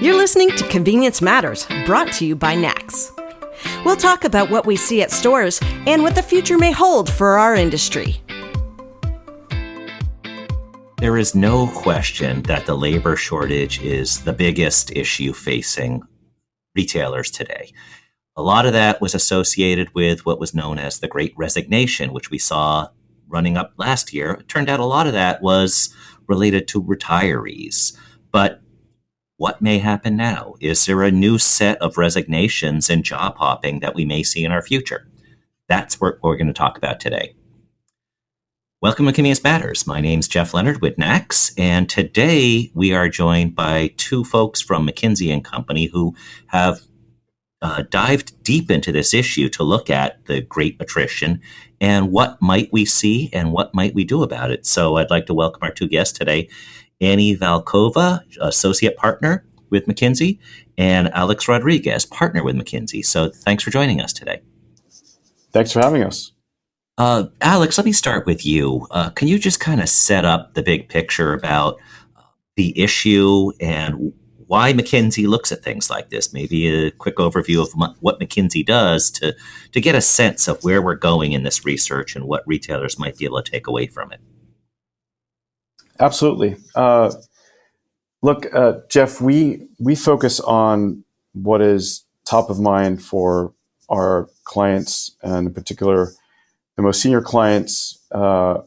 You're listening to Convenience Matters, brought to you by NACS. We'll talk about what we see at stores and what the future may hold for our industry. There is no question that the labor shortage is the biggest issue facing retailers today. A lot of that was associated with what was known as the Great Resignation, which we saw running up last year. It turned out a lot of that was related to retirees. But what may happen now? Is there a new set of resignations and job hopping that we may see in our future? That's what we're going to talk about today. Welcome to Convenience Matters. My name's Jeff Lenard with NACS, and today we are joined by two folks from McKinsey and Company who have dived deep into this issue to look at the great attrition and what might we see and what might we do about it. So I'd like to welcome our two guests today, Annie Valkova, Associate Partner with McKinsey, and Alex Rodriguez, Partner with McKinsey. So thanks for joining us today. Thanks for having us. Alex, let me start with you. Can you just kind of set up the big picture about the issue and why McKinsey looks at things like this? Maybe a quick overview of what McKinsey does to get a sense of where we're going in this research and what retailers might be able to take away from it. Absolutely. Look, Jeff, we focus on what is top of mind for our clients, and in particular, the most senior clients. And,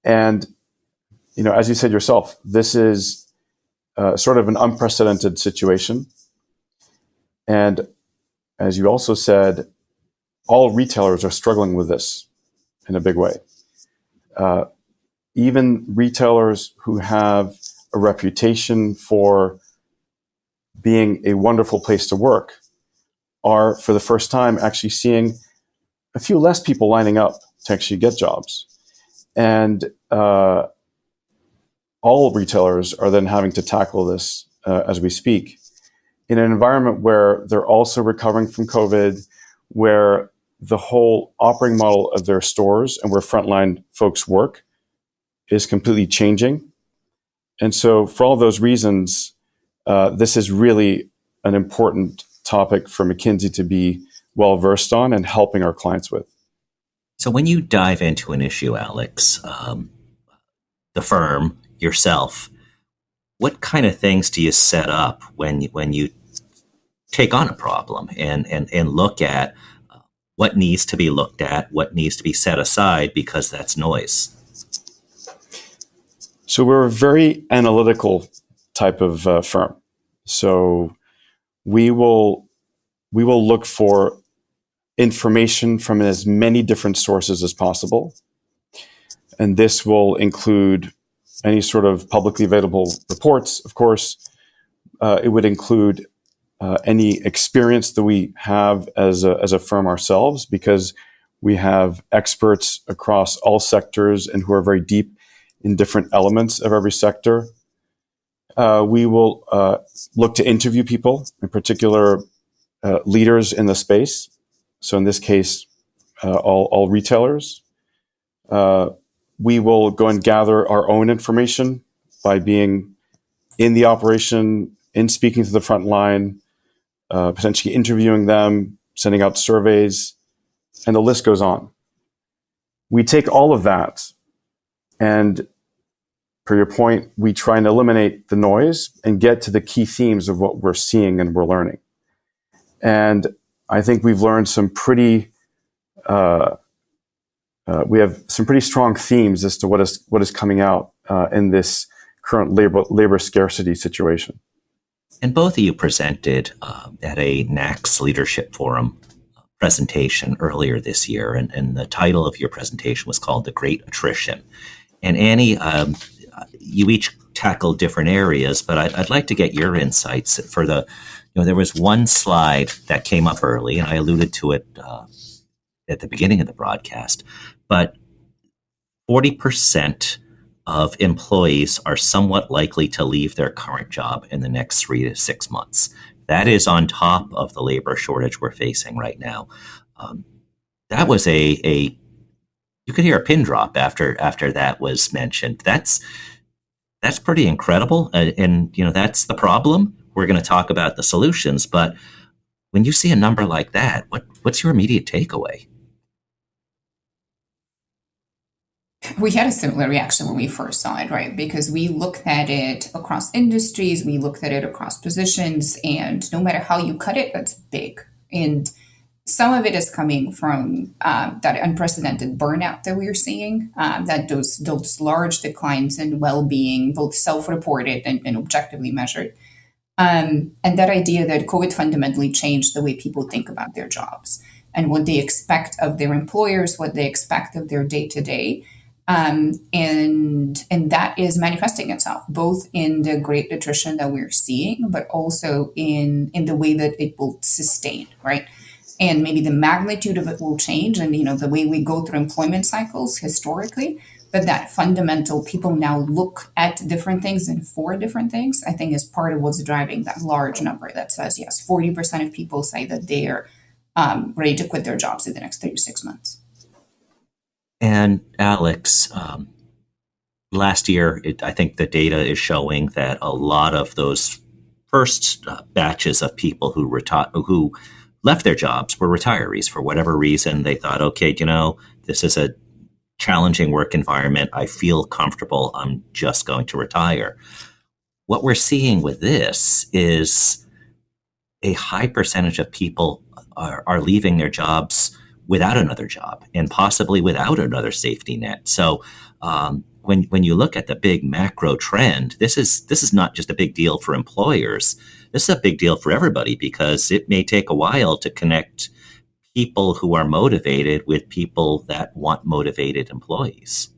as you said yourself, this is sort of an unprecedented situation. And as you also said, all retailers are struggling with this in a big way. Even retailers who have a reputation for being a wonderful place to work are, for the first time, actually seeing a few less people lining up to actually get jobs. And all retailers are then having to tackle this as we speak in an environment where they're also recovering from COVID, where the whole operating model of their stores and where frontline folks work is completely changing. And so for all those reasons, this is really an important topic for McKinsey to be well-versed on and helping our clients with. So when you dive into an issue, Alex, the firm, yourself, what kind of things do you set up when you take on a problem and look at what needs to be looked at, what needs to be set aside because that's noise? So we're a very analytical type of firm. So we will look for information from as many different sources as possible. And this will include any sort of publicly available reports, of course. It would include any experience that we have as a firm ourselves, because we have experts across all sectors and who are very deep in different elements of every sector. We will look to interview people, in particular leaders in the space. So in this case, all retailers. We will go and gather our own information by being in the operation, in speaking to the front line, potentially interviewing them, sending out surveys, and the list goes on. We take all of that, and per your point, we try and eliminate the noise and get to the key themes of what we're seeing and we're learning. And I think we've learned some pretty, we have some pretty strong themes as to what is coming out in this current labor scarcity situation. And both of you presented at a NACS Leadership Forum presentation earlier this year, and the title of your presentation was called The Great Attrition. And Annie, you each tackle different areas, but I'd like to get your insights for there was one slide that came up early, and I alluded to it at the beginning of the broadcast, but 40% of employees are somewhat likely to leave their current job in the next 3 to 6 months. That is on top of the labor shortage we're facing right now. That was you could hear a pin drop after that was mentioned. That's pretty incredible, and that's the problem. we're going to talk about the solutions. But when you see a number like that, what's your immediate takeaway? We had a similar reaction when we first saw it, right? Because we looked at it across industries, we looked at it across positions, and no matter how you cut it, that's big. And some of it is coming from that unprecedented burnout that we're seeing, that those large declines in well-being, both self-reported and objectively measured. And that idea that COVID fundamentally changed the way people think about their jobs and what they expect of their employers, what they expect of their day-to-day. And that is manifesting itself both in the great attrition that we're seeing, but also in the way that it will sustain, right? And maybe the magnitude of it will change, and the way we go through employment cycles historically. But that fundamental, people now look at different things and for different things, I think is part of what's driving that large number that says yes, 40% of people say that they're ready to quit their jobs in the next 3 to 6 months. And Alex, last year, I think the data is showing that a lot of those first batches of people who left their jobs were retirees for whatever reason. They thought, okay, this is a challenging work environment. I feel comfortable. I'm just going to retire. What we're seeing with this is a high percentage of people are leaving their jobs without another job and possibly without another safety net. So when you look at the big macro trend, this is not just a big deal for employers. This is a big deal for everybody because it may take a while to connect people who are motivated with people that want motivated employees.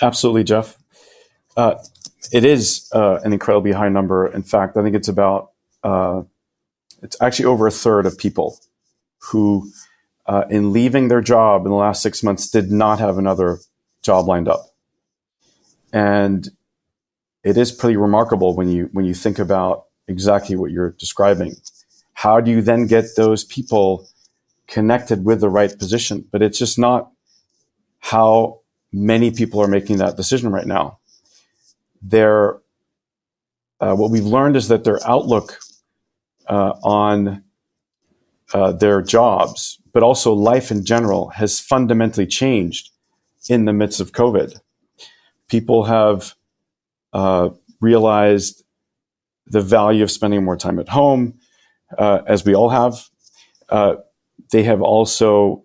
Absolutely, Jeff. It is an incredibly high number. In fact, I think it's actually over a third of people who, in leaving their job in the last 6 months, did not have another job lined up. And it is pretty remarkable when you think about exactly what you're describing. How do you then get those people connected with the right position? But it's just not how many people are making that decision right now. What we've learned is that their outlook on their jobs, but also life in general, has fundamentally changed in the midst of COVID. People have realized the value of spending more time at home, as we all have. They have also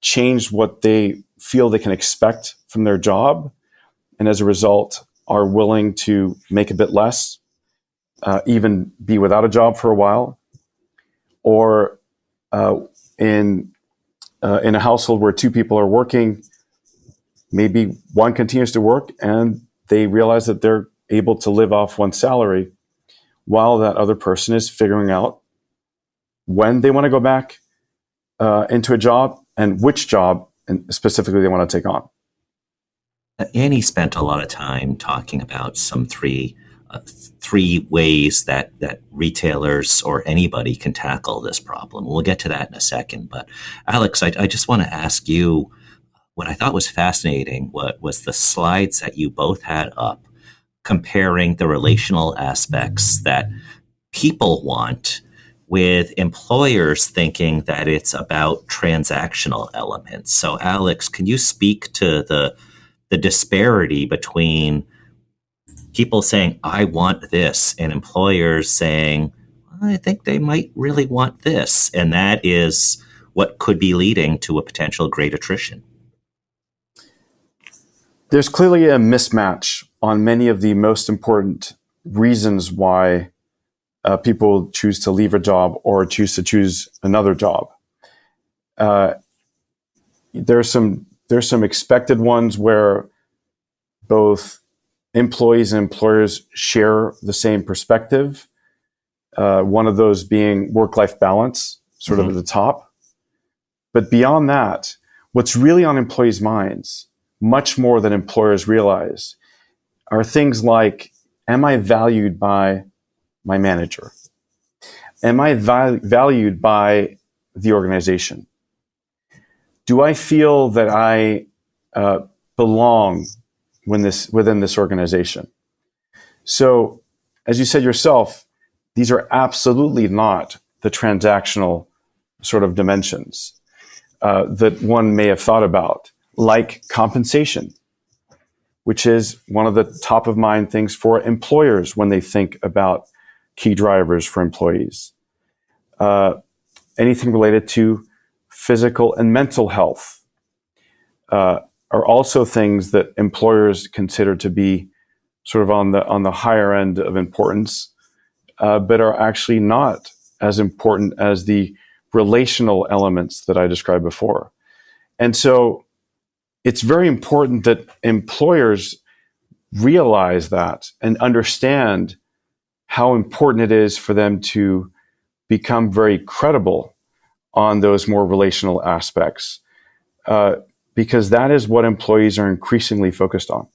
changed what they feel they can expect from their job, and as a result are willing to make a bit less, even be without a job for a while, or in a household where two people are working, maybe one continues to work and they realize that they're able to live off one's salary while that other person is figuring out when they want to go back into a job and which job and specifically they want to take on. Annie spent a lot of time talking about some three ways that retailers or anybody can tackle this problem. We'll get to that in a second. But Alex, I just want to ask you, what I thought was fascinating was the slides that you both had up comparing the relational aspects that people want with employers thinking that it's about transactional elements. So Alex, can you speak to the disparity between people saying, I want this, and employers saying, I think they might really want this. And that is what could be leading to a potential great attrition. There's clearly a mismatch on many of the most important reasons why people choose to leave a job or choose another job. There's some expected ones where both employees and employers share the same perspective. One of those being work-life balance, sort of at the top. But beyond that, what's really on employees' minds, much more than employers realize, are things like, am I valued by my manager? Am I valued by the organization? Do I feel that I belong within this organization? So as you said yourself, these are absolutely not the transactional sort of dimensions that one may have thought about, like compensation, which is one of the top of mind things for employers when they think about key drivers for employees. Anything related to physical and mental health are also things that employers consider to be sort of on the higher end of importance, but are actually not as important as the relational elements that I described before. And so it's very important that employers realize that and understand how important it is for them to become very credible on those more relational aspects, because that is what employees are increasingly focused on.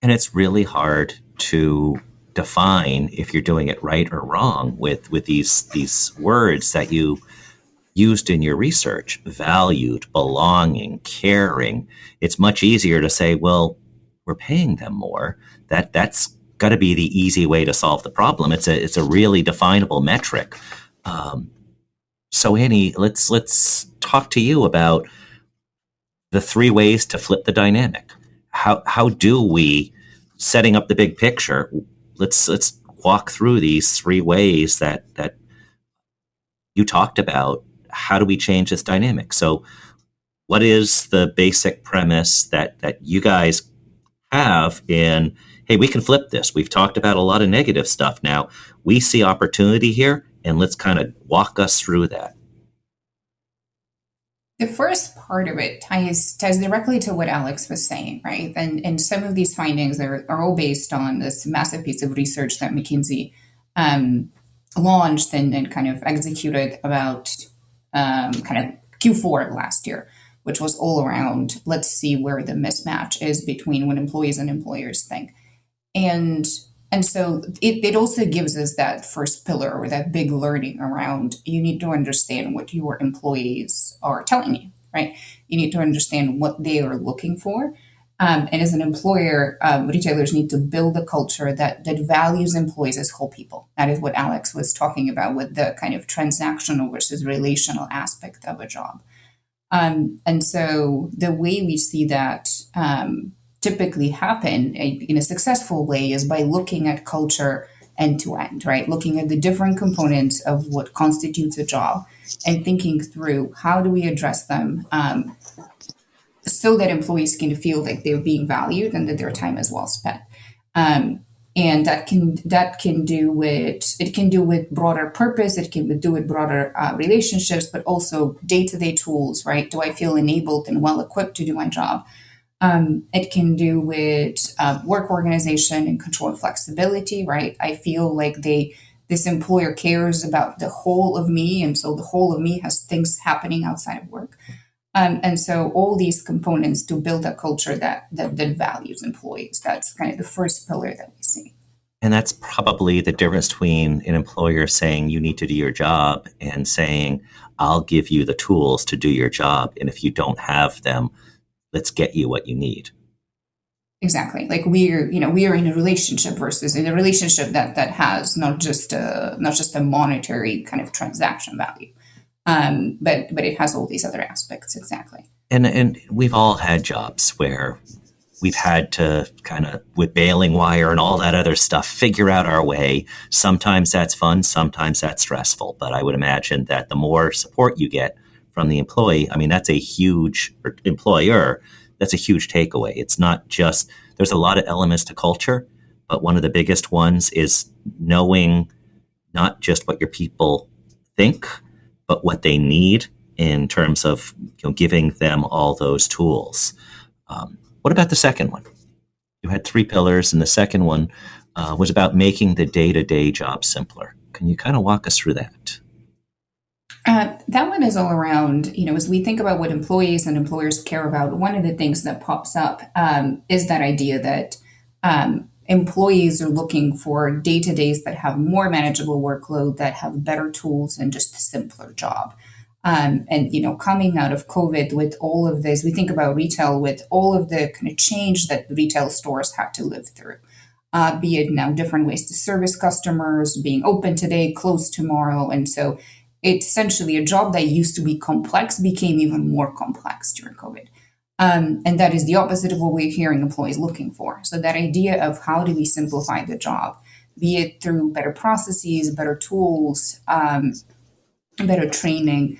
And it's really hard to define if you're doing it right or wrong with these words that you used in your research: valued, belonging, caring. It's much easier to say, well, we're paying them more. That's got to be the easy way to solve the problem. It's a really definable metric. So Annie, let's talk to you about the 3 ways to flip the dynamic. How do we, setting up the big picture, let's walk through these 3 ways that you talked about. How do we change this dynamic? So what is the basic premise that you guys have in, hey, we can flip this. We've talked about a lot of negative stuff now. We see opportunity here, and let's kind of walk us through that. The first part of it ties directly to what Alex was saying, right? And some of these findings are all based on this massive piece of research that McKinsey launched and kind of executed about kind of Q4 of last year, which was all around, let's see where the mismatch is between what employees and employers think. And so it also gives us that first pillar, or that big learning around, you need to understand what your employees are telling you, right? You need to understand what they are looking for. And as an employer, retailers need to build a culture that values employees as whole people. That is what Alex was talking about with the kind of transactional versus relational aspect of a job. And so the way we see that typically happen in a successful way is by looking at culture end to end, right? Looking at the different components of what constitutes a job and thinking through how do we address them so that employees can feel like they're being valued and that their time is well spent. And that can do with broader purpose. It can do with broader relationships, but also day-to-day tools, right? Do I feel enabled and well equipped to do my job? It can do with work organization and control and flexibility, right? I feel like this employer cares about the whole of me, and so the whole of me has things happening outside of work. And so all these components to build a culture that values employees. That's kind of the first pillar that we see. And that's probably the difference between an employer saying you need to do your job and saying, I'll give you the tools to do your job. And if you don't have them, let's get you what you need. Exactly. Like we are in a relationship versus in a relationship that has not just a monetary kind of transaction value. But it has all these other aspects. Exactly. And we've all had jobs where we've had to kind of, with bailing wire and all that other stuff, figure out our way. Sometimes that's fun. Sometimes that's stressful. But I would imagine that the more support you get from the employee, I mean, that's a huge employer. That's a huge takeaway. It's not just, there's a lot of elements to culture, but one of the biggest ones is knowing not just what your people think, but what they need in terms of giving them all those tools. What about the second one? You had 3 pillars, and the second one was about making the day-to-day job simpler. Can you kind of walk us through that? That one is all around, as we think about what employees and employers care about, one of the things that pops up is that idea that employees are looking for day-to-days that have more manageable workload, that have better tools, and just a simpler job. And coming out of COVID with all of this, we think about retail with all of the kind of change that retail stores had to live through. be it now different ways to service customers, being open today, closed tomorrow. And so it's essentially a job that used to be complex became even more complex during COVID. And that is the opposite of what we're hearing employees looking for. So that idea of how do we simplify the job, be it through better processes, better tools, better training,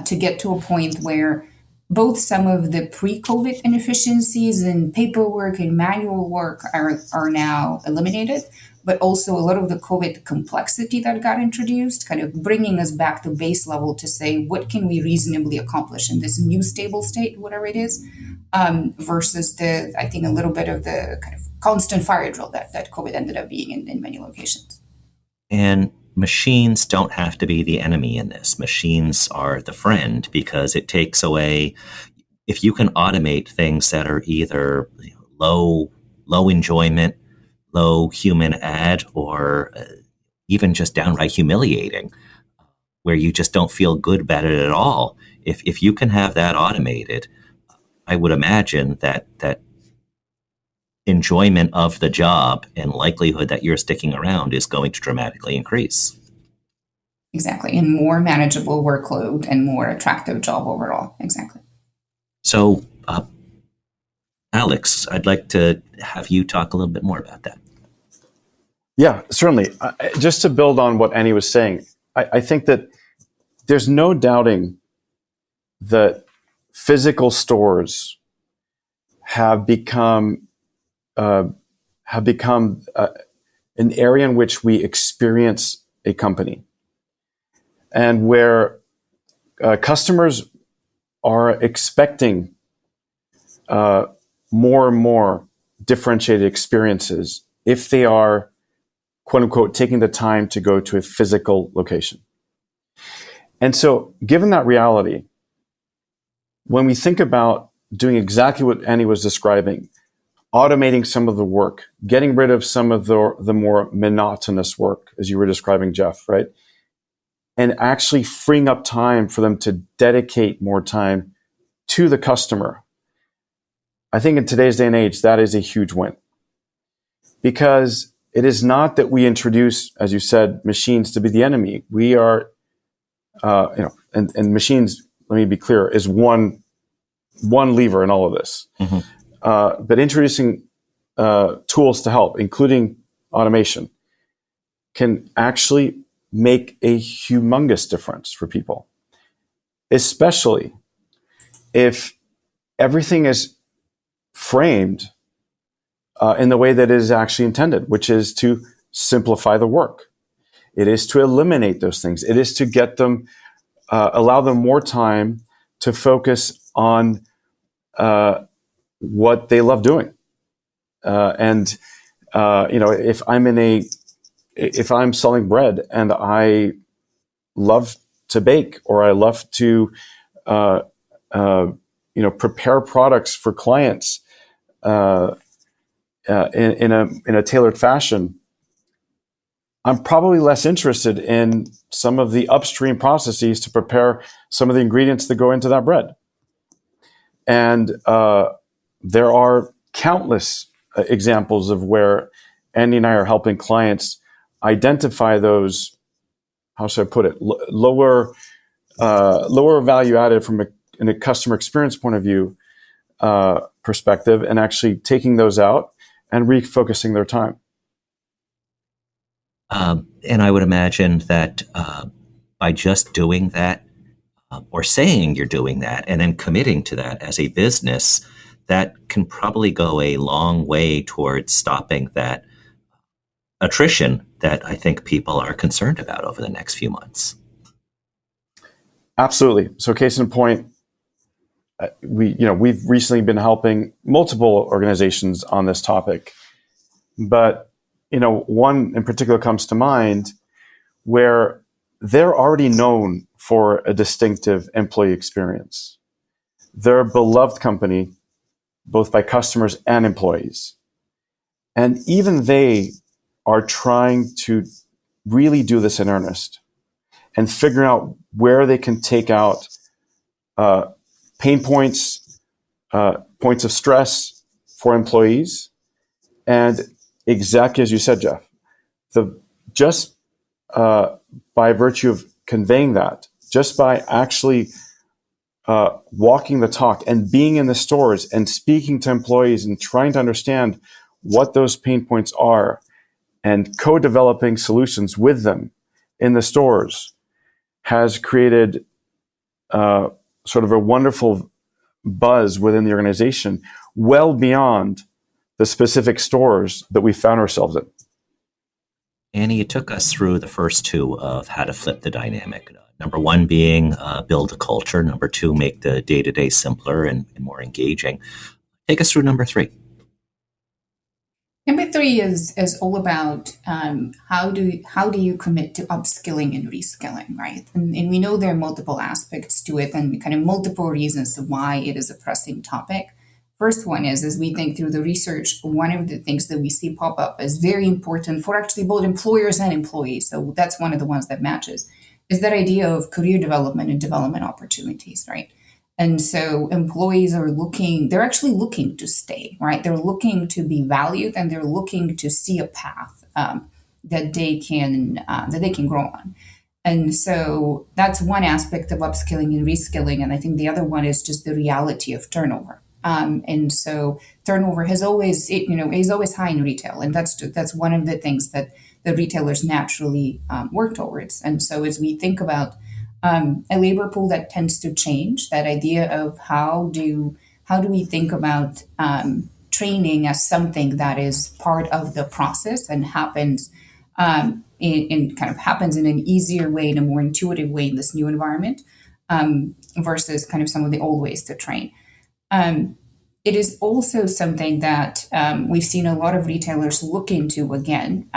to get to a point where both some of the pre-COVID inefficiencies in paperwork and manual work are now eliminated, but also a lot of the COVID complexity that got introduced, kind of bringing us back to base level to say, what can we reasonably accomplish in this new stable state, whatever it is, versus I think, a little bit of the kind of constant fire drill that COVID ended up being in many locations. And machines don't have to be the enemy in this. Machines are the friend because it takes away, if you can automate things that are either low enjoyment, low human add, or even just downright humiliating, where you just don't feel good about it at all. If you can have that automated, I would imagine that enjoyment of the job and likelihood that you're sticking around is going to dramatically increase. Exactly. And more manageable workload and more attractive job overall. Exactly. So, Alex, I'd like to have you talk a little bit more about that. Yeah, certainly. Just to build on what Annie was saying, I think that there's no doubting that physical stores have become an area in which we experience a company, and where customers are expecting more and more differentiated experiences if they are, quote unquote, taking the time to go to a physical location. And so, given that reality, when we think about doing exactly what Annie was describing, automating some of the work, getting rid of some of the more monotonous work, as you were describing, Jeff, right? And actually freeing up time for them to dedicate more time to the customer. I think in today's day and age, that is a huge win. Because it is not that we introduce, as you said, machines to be the enemy. We are, and machines, let me be clear, is one lever in all of this. Mm-hmm. But introducing tools to help, including automation, can actually make a humongous difference for people, especially if everything is framed in the way that it is actually intended, which is to simplify the work. It is to eliminate those things. It is to get them, allow them more time to focus on what they love doing. If I'm selling bread and I love to bake, or I love to, prepare products for clients in a tailored fashion, I'm probably less interested in some of the upstream processes to prepare some of the ingredients that go into that bread. And there are countless examples of where Andy and I are helping clients identify those, how should I put it, lower value added from in a customer experience point of view perspective, and actually taking those out and refocusing their time. And I would imagine that by just doing that, or saying you're doing that, and then committing to that as a business, that can probably go a long way towards stopping that attrition that I think people are concerned about over the next few months. Absolutely. So, case in point, we've recently been helping multiple organizations on this topic, but one in particular comes to mind where they're already known for a distinctive employee experience. They're a beloved company, both by customers and employees. And even they are trying to really do this in earnest and figure out where they can take out pain points, points of stress for employees, and exactly as you said, Jeff. Just by virtue of conveying that, just by actually walking the talk and being in the stores and speaking to employees and trying to understand what those pain points are and co-developing solutions with them in the stores has created sort of a wonderful buzz within the organization, well beyond the specific stores that we found ourselves in. Annie, you took us through the first two of how to flip the dynamic. Number one being build a culture. Number two, make the day-to-day simpler and more engaging. Take us through number three. Number three is all about how do you commit to upskilling and reskilling, right? And we know there are multiple aspects to it and kind of multiple reasons why it is a pressing topic. First one is, as we think through the research, one of the things that we see pop up as very important for actually both employers and employees, so that's one of the ones that matches, is that idea of career development and development opportunities, right? And so employees they're actually looking to stay, right? They're looking to be valued and they're looking to see a path that they can grow on. And so that's one aspect of upskilling and reskilling. And I think the other one is just the reality of turnover. And so turnover is always high in retail. And that's one of the things that the retailers naturally work towards. And so as we think about a labor pool that tends to change, that idea of how do we think about training as something that is part of the process and happens happens in an easier way, in a more intuitive way in this new environment, versus kind of some of the old ways to train. It is also something that we've seen a lot of retailers look into again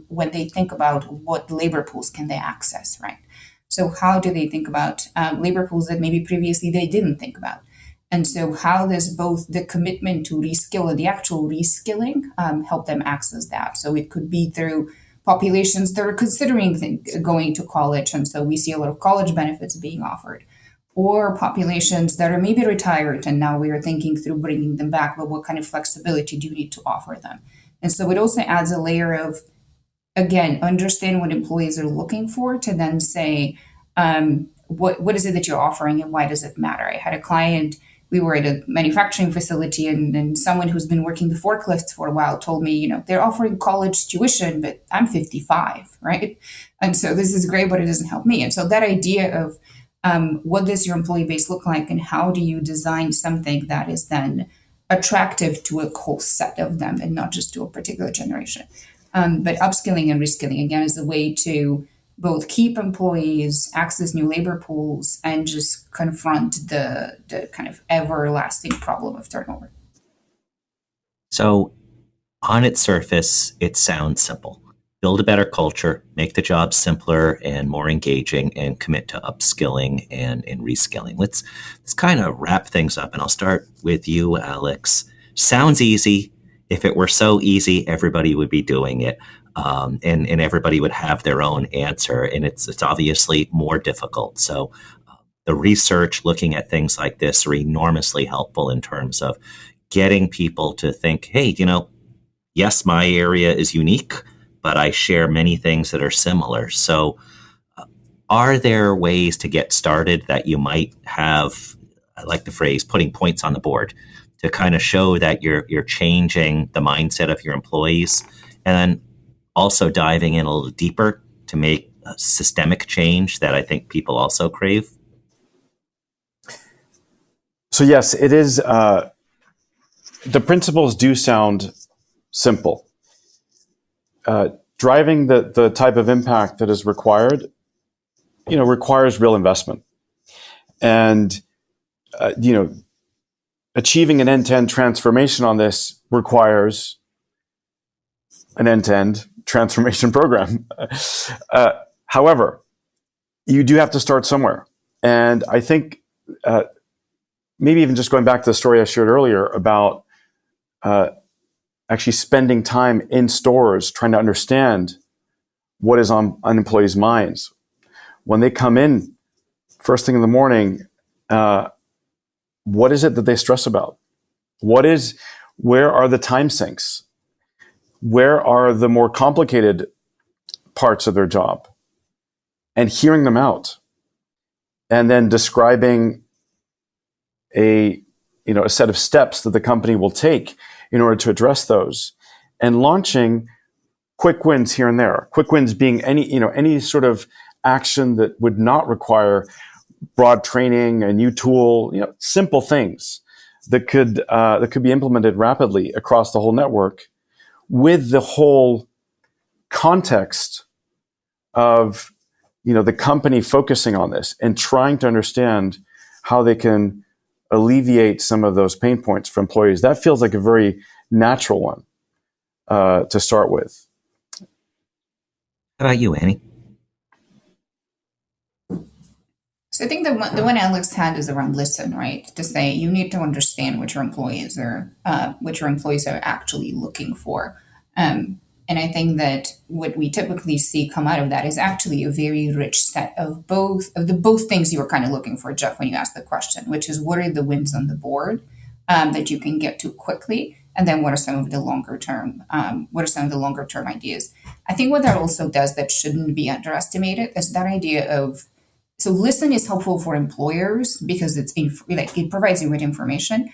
when they think about what labor pools can they access, right? So how do they think about labor pools that maybe previously they didn't think about? And so how does both the commitment to reskill and the actual reskilling help them access that? So it could be through populations that are considering going to college, and so we see a lot of college benefits being offered, or populations that are maybe retired and now we are thinking through bringing them back, but what kind of flexibility do you need to offer them? And so it also adds a layer of, again, understand what employees are looking for to then say, what is it that you're offering and why does it matter? I had a client, we were at a manufacturing facility and someone who's been working the forklifts for a while told me, they're offering college tuition, but I'm 55, right? And so this is great, but it doesn't help me. And so that idea of what does your employee base look like and how do you design something that is then attractive to a whole set of them and not just to a particular generation. But upskilling and reskilling, again, is a way to both keep employees, access new labor pools, and just confront the kind of everlasting problem of turnover. So on its surface, it sounds simple. Build a better culture, make the job simpler and more engaging, and commit to upskilling and reskilling. Let's kind of wrap things up, and I'll start with you, Alex. Sounds easy. If it were so easy, everybody would be doing it, and everybody would have their own answer. And it's obviously more difficult. So the research looking at things like this are enormously helpful in terms of getting people to think, hey, yes, my area is unique, but I share many things that are similar. So are there ways to get started that you might have, I like the phrase, putting points on the board to kind of show that you're changing the mindset of your employees, and then also diving in a little deeper to make a systemic change that I think people also crave? So yes, it is. The principles do sound simple. Driving the type of impact that is required, requires real investment. And, achieving an end-to-end transformation on this requires an end-to-end transformation program. However, you do have to start somewhere. And I think maybe even just going back to the story I shared earlier about actually spending time in stores trying to understand what is on employees' minds. When they come in first thing in the morning, what is it that they stress about? Where are the time sinks? where are the more complicated parts of their job, and hearing them out, and then describing a set of steps that the company will take in order to address those, and launching quick wins here and there. Quick wins being any sort of action that would not require broad training, a new tool, simple things that could be implemented rapidly across the whole network, with the whole context of the company focusing on this and trying to understand how they can alleviate some of those pain points for employees. That feels like a very natural one to start with. How about you, Annie? So I think the one Alex had is around listen, right? To say you need to understand what your employees are actually looking for. And I think that what we typically see come out of that is actually a very rich set of both things you were kind of looking for, Jeff, when you asked the question, which is what are the wins on the board that you can get to quickly, and then what are some of the longer term ideas. I think what that also does that shouldn't be underestimated is that idea of, so listen is helpful for employers because it provides you with information,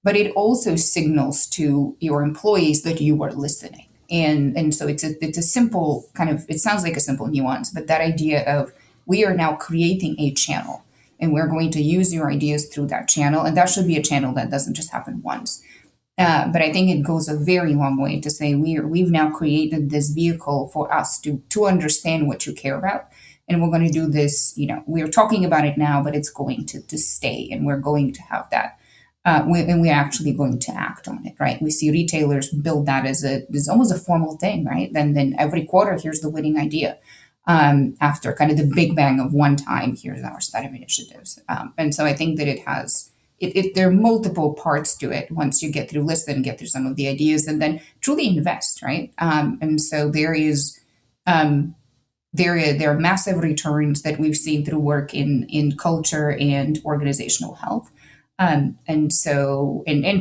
but it also signals to your employees that you are listening. And so it's a simple kind of, it sounds like a simple nuance, but that idea of we are now creating a channel and we're going to use your ideas through that channel. And that should be a channel that doesn't just happen once. But I think it goes a very long way to say we've now created this vehicle for us to understand what you care about. And we're going to do this, we're talking about it now, but it's going to stay, and we're going to have that. And we're actually going to act on it, right? We see retailers build that as almost a formal thing, right? Then every quarter, here's the winning idea. After kind of the big bang of one time, here's our set of initiatives. And so I think that there are multiple parts to it once you get through listen, get through some of the ideas, and then truly invest, right? And so there are massive returns that we've seen through work in culture and organizational health. And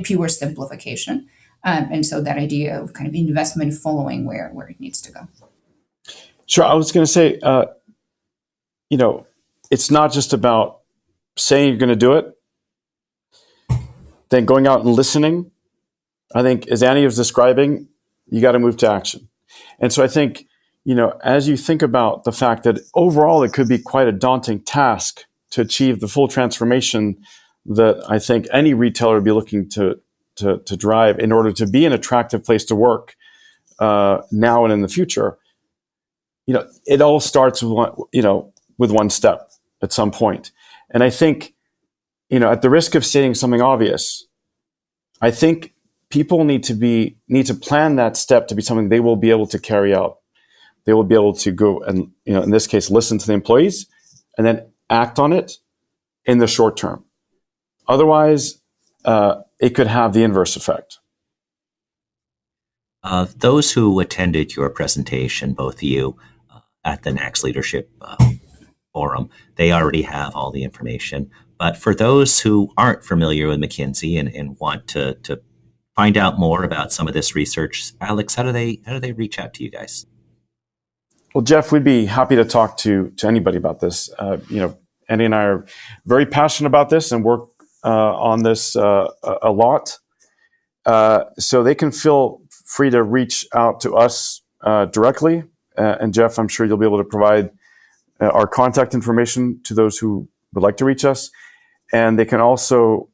pure simplification. And so that idea of kind of investment following where it needs to go. Sure. I was going to say, it's not just about saying you're going to do it, then going out and listening. I think, as Annie was describing, you got to move to action. And so I think, as you think about the fact that overall it could be quite a daunting task to achieve the full transformation that I think any retailer would be looking to drive in order to be an attractive place to work now and in the future. It all starts with one step at some point. And I think, at the risk of stating something obvious, I think people need to plan that step to be something they will be able to carry out. They will be able to go and, in this case, listen to the employees and then act on it in the short term. Otherwise, it could have the inverse effect. Those who attended your presentation, both of you, at the NACS Leadership Forum, they already have all the information. But for those who aren't familiar with McKinsey and want to find out more about some of this research, Alex, how do they reach out to you guys? Well, Jeff, we'd be happy to talk to anybody about this. Andy and I are very passionate about this and work on this a lot. So they can feel free to reach out to us directly. And Jeff, I'm sure you'll be able to provide our contact information to those who would like to reach us. And they can also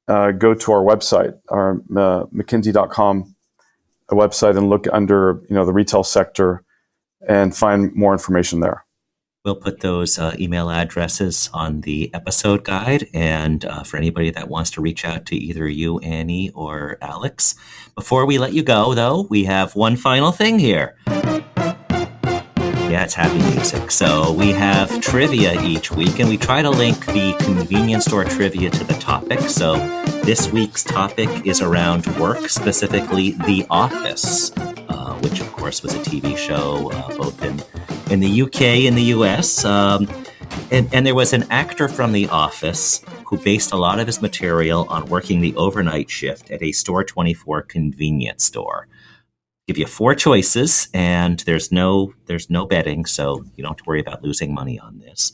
go to our website, our McKinsey.com website, and look under the retail sector and find more information there. We'll put those email addresses on the episode guide, and for anybody that wants to reach out to either you, Annie, or Alex. Before we let you go, though, we have one final thing here. Yeah, it's happy music. So we have trivia each week, and we try to link the convenience store trivia to the topic. So this week's topic is around work, specifically The Office, which, of course, was a TV show both in the UK and the US. And there was an actor from The Office who based a lot of his material on working the overnight shift at a Store 24 convenience store. give you 4 choices, and there's no betting, so you don't have to worry about losing money on this.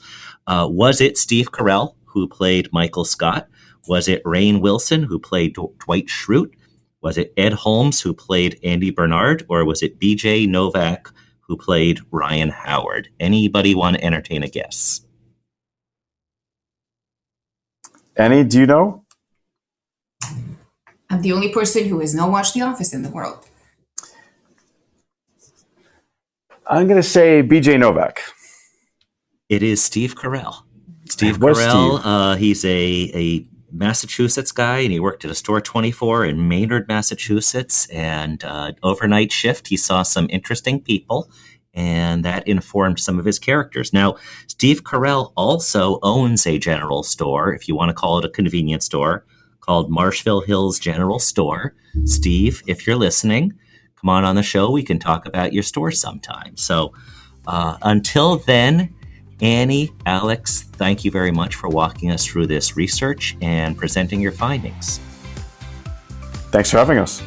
Was it Steve Carell, who played Michael Scott? Was it Rainn Wilson, who played Dwight Schrute? Was it Ed Holmes, who played Andy Bernard? Or was it BJ Novak, who played Ryan Howard? Anybody want to entertain a guess? Annie, do you know? I'm the only person who has not watched The Office in the world. I'm going to say BJ Novak. It is Steve Carell. Steve Was Carell, he's a Massachusetts guy, and he worked at a store 24 in Maynard, Massachusetts. And overnight shift, he saw some interesting people, and that informed some of his characters. Now, Steve Carell also owns a general store, if you want to call it a convenience store, called Marshfield Hills General Store. Steve, if you're listening, come on the show. We can talk about your store sometime. So until then, Annie, Alex, thank you very much for walking us through this research and presenting your findings. Thanks for having us.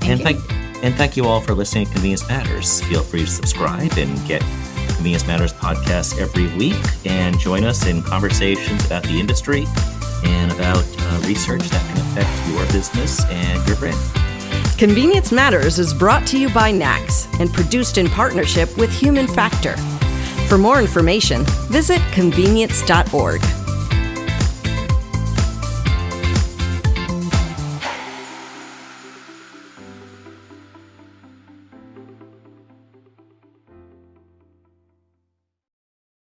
Thank you all for listening to Convenience Matters. Feel free to subscribe and get Convenience Matters podcast every week, and join us in conversations about the industry and about research that can affect your business and your brand. Convenience Matters is brought to you by NACS and produced in partnership with Human Factor. For more information, visit convenience.org.